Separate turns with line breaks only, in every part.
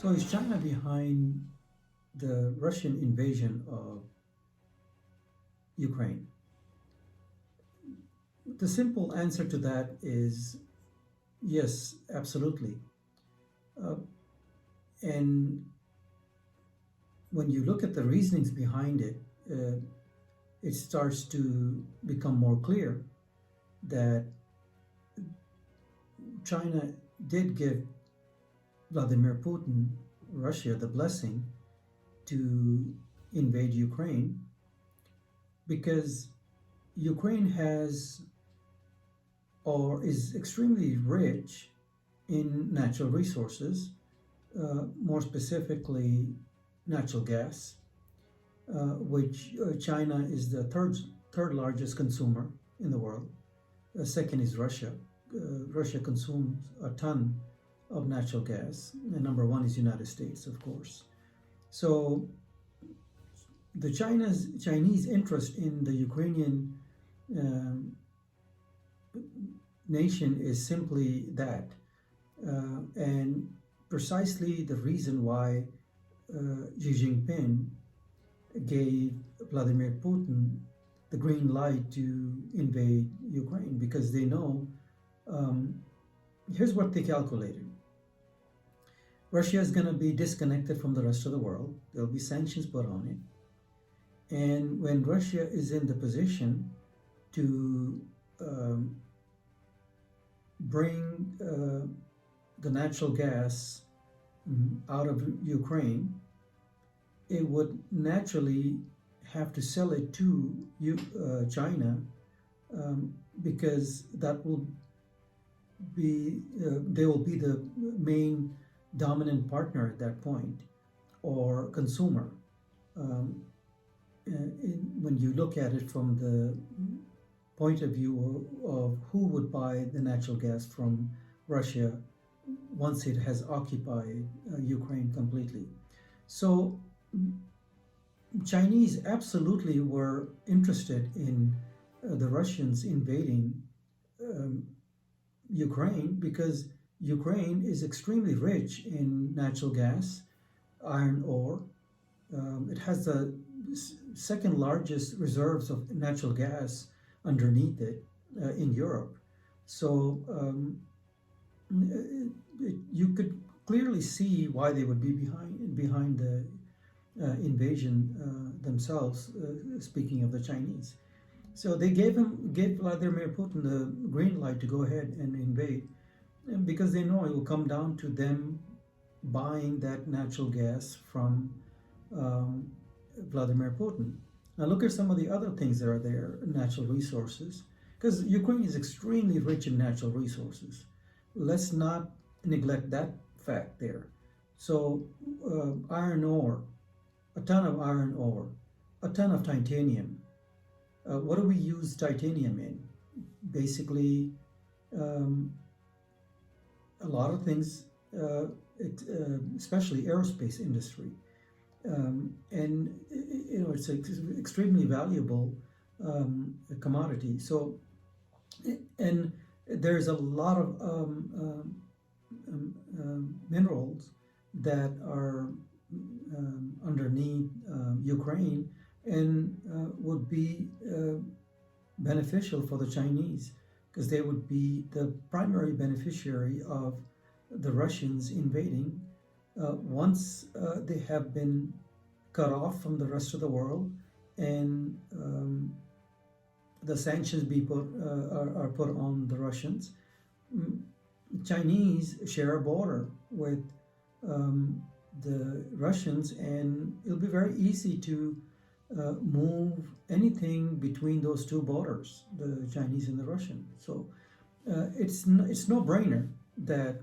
So is China behind the Russian invasion of Ukraine? The simple answer to that is yes, absolutely. Uh, and when you look at the reasonings behind it, it starts to become more clear that China did give Vladimir Putin, Russia, the blessing to invade Ukraine because Ukraine has or is extremely rich in natural resources, more specifically natural gas, which China is the third largest consumer in the world. Second is Russia. Russia consumes a ton of natural gas, and number one is United States, of course. So the Chinese interest in the Ukrainian um, nation is simply that, and precisely the reason why Xi Jinping gave Vladimir Putin the green light to invade Ukraine, because they know, um, here's what they calculated. Russia is going to be disconnected from the rest of the world. There'll be sanctions put on it. And when Russia is in the position to bring the natural gas out of Ukraine, it would naturally have to sell it to China, because that will be they will be the main dominant partner at that point, or consumer. When you look at it from the point of view of who would buy the natural gas from Russia once it has occupied Ukraine completely. So Chinese absolutely were interested in the Russians invading Ukraine because Ukraine is extremely rich in natural gas, iron ore. It has the second largest reserves of natural gas underneath it in Europe. So you could clearly see why they would be behind the invasion themselves. Speaking of the Chinese, so they gave Vladimir Putin the green light to go ahead and invade, because they know it will come down to them buying that natural gas from Vladimir Putin. Now look at some of the other things that are there, natural resources, because Ukraine is extremely rich in natural resources. Let's not neglect that fact there. So iron ore, a ton of iron ore, a ton of titanium. What do we use titanium in? Basically, a lot of things, especially aerospace industry. And it's an extremely valuable commodity. So, and there's a lot of minerals that are underneath Ukraine, and would be beneficial for the Chinese, because they would be the primary beneficiary of the Russians invading once they have been cut off from the rest of the world, and the sanctions are put on the Russians. Chinese share a border with the Russians, and it'll be very easy to move anything between those two borders, the Chinese and the Russian. So it's no-brainer that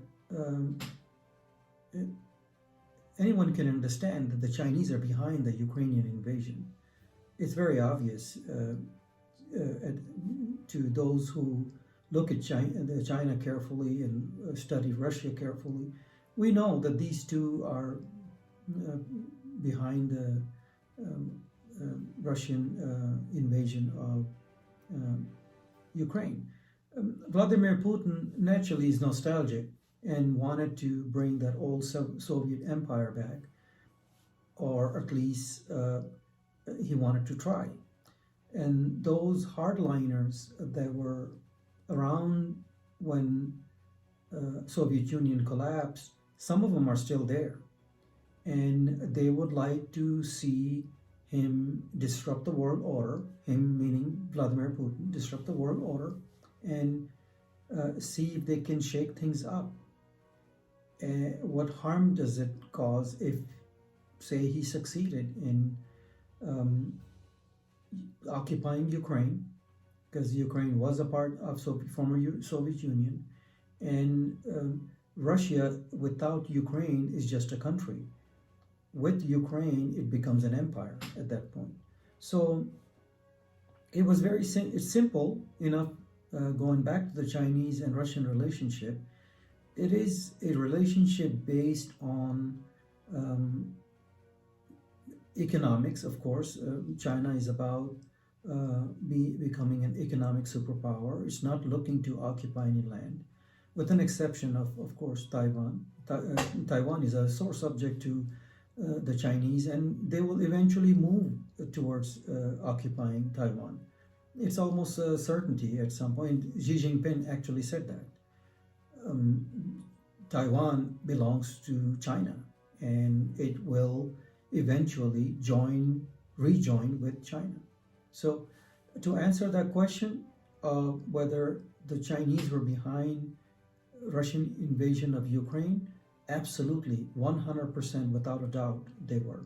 anyone can understand that the Chinese are behind the Ukrainian invasion. It's very obvious to those who look at China carefully and study Russia carefully. We know that these two are behind the Russian invasion of Ukraine. Vladimir Putin naturally is nostalgic and wanted to bring that old Soviet empire back, or at least he wanted to try. And those hardliners that were around when Soviet Union collapsed, some of them are still there, and they would like to see him disrupt the world order. Him meaning Vladimir Putin, disrupt the world order, and see if they can shake things up. What harm does it cause if, say, he succeeded in um, occupying Ukraine, because Ukraine was a part of former Soviet Union, and Russia without Ukraine is just a country. With Ukraine, it becomes an empire at that point. So it was very it's simple enough. Going back to the Chinese and Russian relationship, it is a relationship based on economics, of course. China is about becoming an economic superpower. It's not looking to occupy any land, with an exception of course, Taiwan. Taiwan is a sore subject to the Chinese, and they will eventually move towards occupying Taiwan. It's almost a certainty at some point. Xi Jinping actually said that. Um, Taiwan belongs to China, and it will eventually rejoin with China. So, to answer that question of whether the Chinese were behind Russian invasion of Ukraine, absolutely, 100% without a doubt, they were.